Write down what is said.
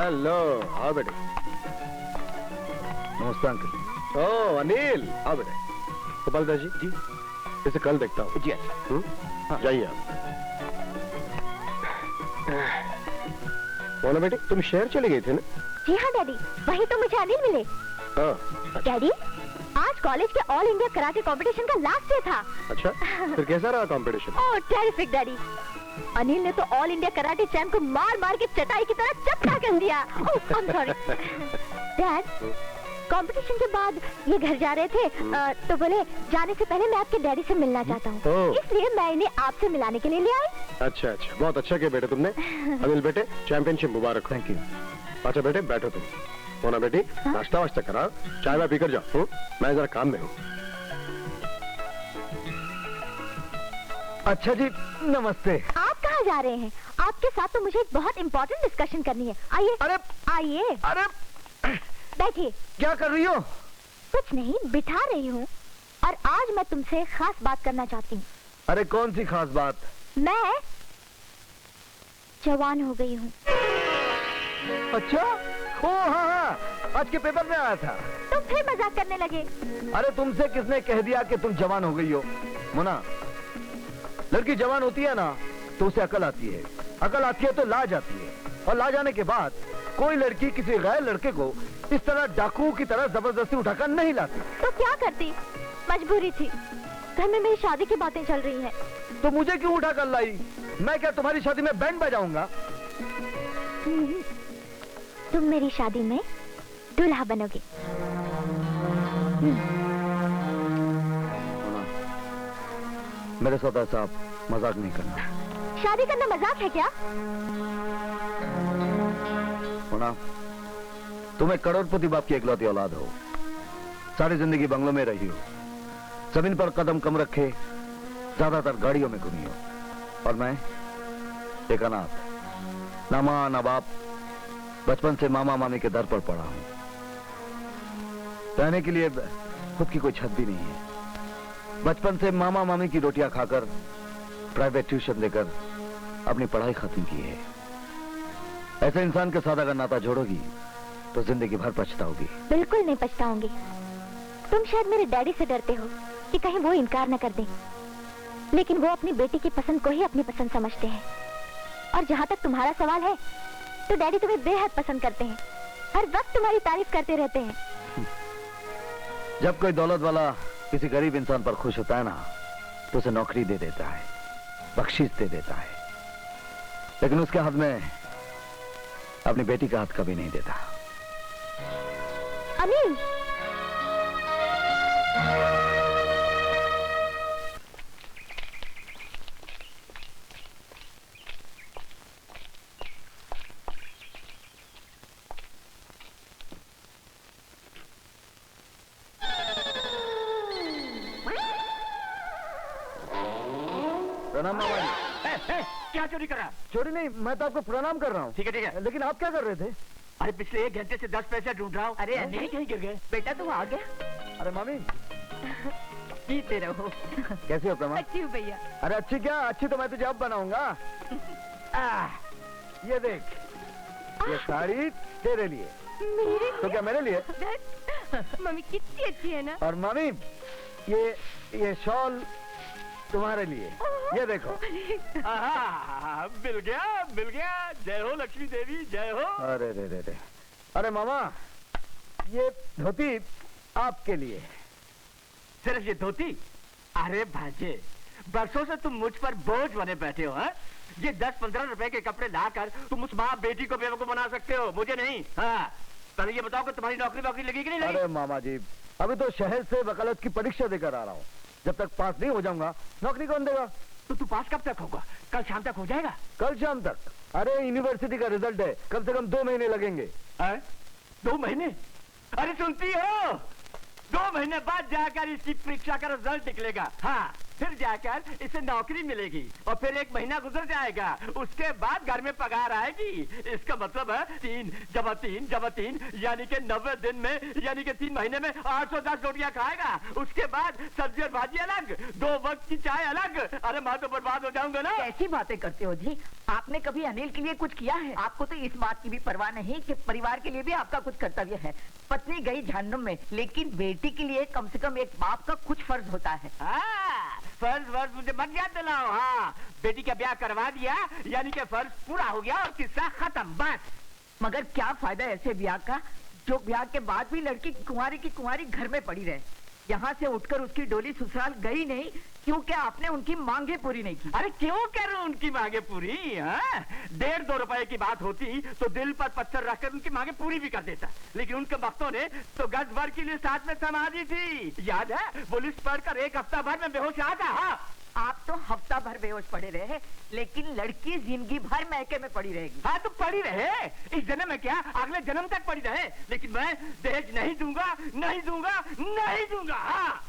Hello, आओ बेटे। नमस्ते अंकल। ओ अनिल, आओ बेटे। गोपाल दास जी, इसे कल देखता हूँ। जी अच्छा। जाइए आप। बोलो बेटे, तुम शहर चले गए थे ना? जी हाँ डैडी, वहीं तो मुझे अनिल मिले। डैडी, आज कॉलेज के ऑल इंडिया कराटे कंपटीशन का लास्ट डे था। अच्छा, फिर कैसा रहा कंपटीशन? ओह टेरिफिक डैडी। अनिल ने तो ऑल इंडिया कराटे चैंप को मार मार के चटाई की तरह चपटा कर दिया। Oh I am sorry. Dad, competition के बाद ये घर जा रहे थे तो बोले जाने से पहले मैं आपके डैडी से मिलना चाहता हूँ, इसलिए मैं इन्हें आपसे मिलाने के लिए ले आई। अच्छा अच्छा, बहुत अच्छा किया बेटे तुमने। अनिल बेटे, चैंपियनशिप मुबारक। Thank you. अच्छा बेटे बैठो तुम। मोना बेटी, नाश्ता वाश्ता करा, चाय वाय पीकर जाओ। मैं जरा काम में हूँ। अच्छा जी, नमस्ते। आप कहाँ जा रहे हैं? आपके साथ तो मुझे एक बहुत इम्पोर्टेंट डिस्कशन करनी है। आइए। अरे आइए। अरे बैठिए। क्या कर रही हो? कुछ नहीं, बिठा रही हूँ। और आज मैं तुमसे खास बात करना चाहती हूँ। अरे कौन सी खास बात? मैं जवान हो गई हूँ। अच्छा, ओ हाँ, आज के पेपर में आया था। तुम फिर मजाक करने लगे। अरे तुमसे किसने कह दिया कि तुम जवान हो गई हो? मोना, लड़की जवान होती है ना तो उसे अकल आती है, अकल आती है तो लाज आती है, और लाज आने के बाद कोई लड़की किसी गैर लड़के को इस तरह डाकू की तरह जबरदस्ती उठाकर नहीं लाती। तो क्या करती? मजबूरी थी, घर में मेरी शादी की बातें चल रही हैं। तो मुझे क्यों उठाकर लाई? मैं क्या तुम्हारी शादी में बैंड बजाऊंगा? तुम मेरी शादी में दूल्हा बनोगे। मेरे साथ ऐसा आप मजाक नहीं करना। शादी करना मजाक है क्या? होना, तुम एक करोड़पति बाप की इकलौती औलाद हो। सारी जिंदगी बंगलों में रही हो, जमीन पर कदम कम रखे, ज्यादातर गाड़ियों में घूमी हो। और मैं एक अनाथ, ना मां ना बाप, बचपन से मामा मामी के दर पर पड़ा हूं। रहने के लिए खुद की कोई छत भी नहीं है। बचपन से मामा मामी की रोटियां खाकर, प्राइवेट ट्यूशन देकर अपनी पढ़ाई खत्म की है। ऐसे इंसान के साथ अगर नाता जोड़ोगी तो जिंदगी भर पछताओगी। बिल्कुल नहीं पछताऊंगी। तुम शायद मेरे डैडी से डरते हो कि कहीं वो इनकार न कर दें, लेकिन वो अपनी बेटी की पसंद को ही अपनी पसंद समझते हैं। और जहाँ तक तुम्हारा सवाल है, तो डैडी तुम्हें बेहद पसंद करते हैं, हर वक्त तुम्हारी तारीफ करते रहते हैं। जब कोई दौलत वाला किसी गरीब इंसान पर खुश होता है ना, तो उसे नौकरी दे देता है, बख्शीश दे देता है, लेकिन उसके हाथ में अपनी बेटी का हाथ कभी नहीं देता। अनिल, प्रणाम मामा जी। क्या चोरी करा? चोरी नहीं, मैं तो आपको प्रणाम कर रहा हूँ। ठीक है ठीक है। लेकिन आप क्या कर रहे थे? अरे पिछले 1 घंटे से 10 पैसे ढूंढ रहा हूँ। अरे नहीं कहीं गिर गए। बेटा तुम आ गया। अरे मामी, जीते रहो। कैसी हो प्रमा? अच्छी हूँ भैया। अरे अच्छी क्या, अच्छी तो मैं तुझे अब बनाऊंगा। ये देख, ये साड़ी तेरे लिए। मेरे तो क्या मेरे लिए? मम्मी कितनी अच्छी है ना। और मामी, ये शॉल तुम्हारे लिए। ये देखो। मिल गया। जय हो लक्ष्मी देवी, जय हो। अरे रे रे रे, अरे मामा, ये धोती आपके लिए। सिर्फ ये धोती? अरे भांजे, बरसों से तुम मुझ पर बोझ बने बैठे हो। हा? ये 10-15 रुपए के कपड़े लाकर तुम उस माँ बेटी को बेवकूफ बना सकते हो, मुझे नहीं। हाँ, पहले ये बताओ कि तुम्हारी नौकरी लगी कि नहीं लगी? अरे मामा जी, अभी तो शहर से वकालत की परीक्षा देकर आ रहा हूँ। जब तक पास नहीं हो जाऊंगा, नौकरी कौन देगा? तो तू पास कब तक होगा? कल शाम तक हो जाएगा? कल शाम तक? अरे यूनिवर्सिटी का रिजल्ट है, कम से कम 2 महीने लगेंगे। 2 महीने? अरे सुनती हो, 2 महीने बाद जाकर इसकी परीक्षा का रिजल्ट निकलेगा। हाँ, फिर जाकर इसे नौकरी मिलेगी और फिर 1 महीना गुजर जाएगा, उसके बाद घर में पगार आएगी। इसका मतलब है 3 जमा 3 यानी कि 90 दिन में, यानी कि 3 महीने में 810 रोटियां खाएगा। उसके बाद सब्जी और भाजी अलग, दो वक्त की चाय अलग। अरे मैं तो बर्बाद हो जाऊंगा ना। कैसी बातें करते हो जी? आपने कभी अनिल के लिए कुछ किया है? आपको तो इस बात की भी परवाह नहीं कि परिवार के लिए भी आपका कुछ कर्तव्य है। पत्नी गई जहन्नुम में, लेकिन बेटी के लिए कम से कम एक बाप का कुछ फर्ज होता है। हाँ, फर्ज मुझे मत याद दिलाओ। हाँ, बेटी का ब्याह करवा दिया, यानी कि फर्ज पूरा हो गया और किस्सा खत्म बस। मगर क्या फायदा ऐसे ब्याह का जो ब्याह के बाद भी लड़की कुंवारी की कुंवारी घर में पड़ी रहे। यहाँ से उठकर उसकी डोली ससुराल गई नहीं क्योंकि आपने उनकी मांगे पूरी नहीं की। अरे क्यों करूं उनकी मांगे पूरी? हाँ? 1.5-2 रुपए की बात होती तो दिल पर पत्थर रखकर उनकी मांगे पूरी भी कर देता, लेकिन उनके वक्तों ने तो गज भर के लिए साथ में समा दी थी। याद है? पुलिस पढ़कर 1 हफ्ता भर में बेहोश रहा था। हाँ? आप तो हफ्ता भर बेहोश पड़े रहे, लेकिन लड़की जिंदगी भर मैके में पड़ी रहेगी। हाँ तो पड़ी रहे, इस जन्म में क्या अगले जन्म तक पड़ी रहे, लेकिन मैं दहेज नहीं दूंगा, नहीं दूंगा, नहीं दूंगा। हाँ